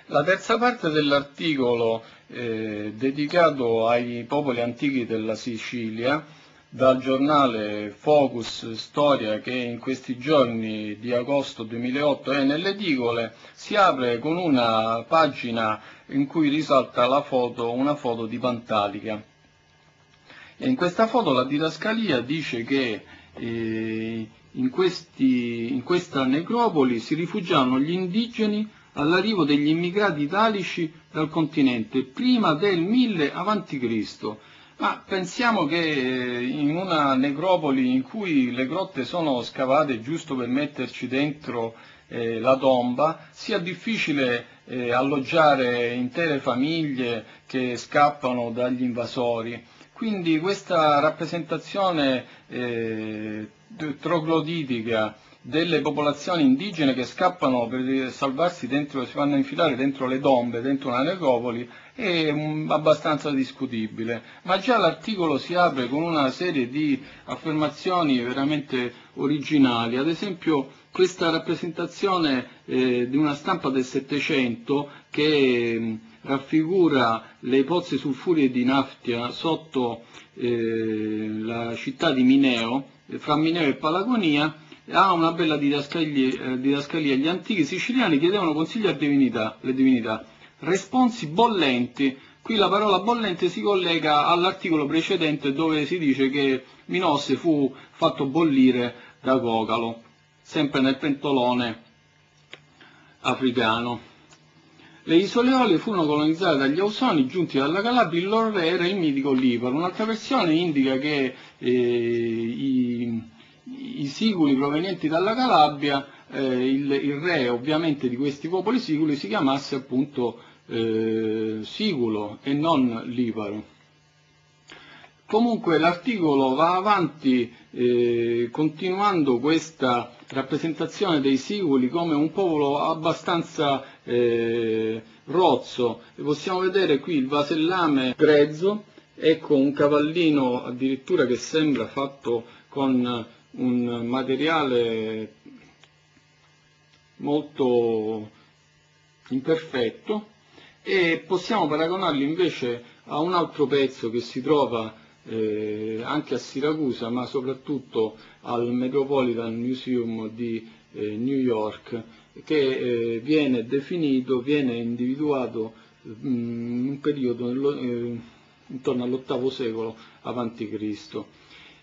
La terza parte dell'articolo dedicato ai popoli antichi della Sicilia, dal giornale Focus Storia, che in questi giorni di agosto 2008 è nelle edicole, si apre con una pagina in cui risalta una foto di Pantalica. E in questa foto la didascalia dice che in questa necropoli si rifugiarono gli indigeni all'arrivo degli immigrati italici dal continente prima del 1000 a.C. Ma pensiamo che in una necropoli in cui le grotte sono scavate giusto per metterci dentro la tomba, sia difficile alloggiare intere famiglie che scappano dagli invasori. Quindi questa rappresentazione trogloditica delle popolazioni indigene che scappano per salvarsi dentro, si vanno a infilare dentro le tombe, dentro una necropoli, è abbastanza discutibile. Ma già l'articolo si apre con una serie di affermazioni veramente originali. Ad esempio questa rappresentazione di una stampa del Settecento che raffigura le pozze sulfuree di Naftia sotto la città di Mineo, fra Mineo e Palagonia, ha una bella didascalia. Gli antichi siciliani chiedevano consigli alle divinità. Responsi bollenti. Qui la parola bollente si collega all'articolo precedente dove si dice che Minosse fu fatto bollire da Cocalo, sempre nel pentolone africano. Le isole Eolie furono colonizzate dagli Ausoni giunti dalla Calabria, il loro re era il mitico Liparo. Un'altra versione indica che i siculi provenienti dalla Calabria, il re ovviamente di questi popoli siculi si chiamasse appunto Siculo e non Liparo. Comunque l'articolo va avanti continuando questa rappresentazione dei Siculi come un popolo abbastanza rozzo. Possiamo vedere qui il vasellame grezzo, ecco un cavallino addirittura che sembra fatto con un materiale molto imperfetto, e possiamo paragonarlo invece a un altro pezzo che si trova anche a Siracusa, ma soprattutto al Metropolitan Museum di New York, che viene individuato in un periodo intorno all'VIII secolo a.C.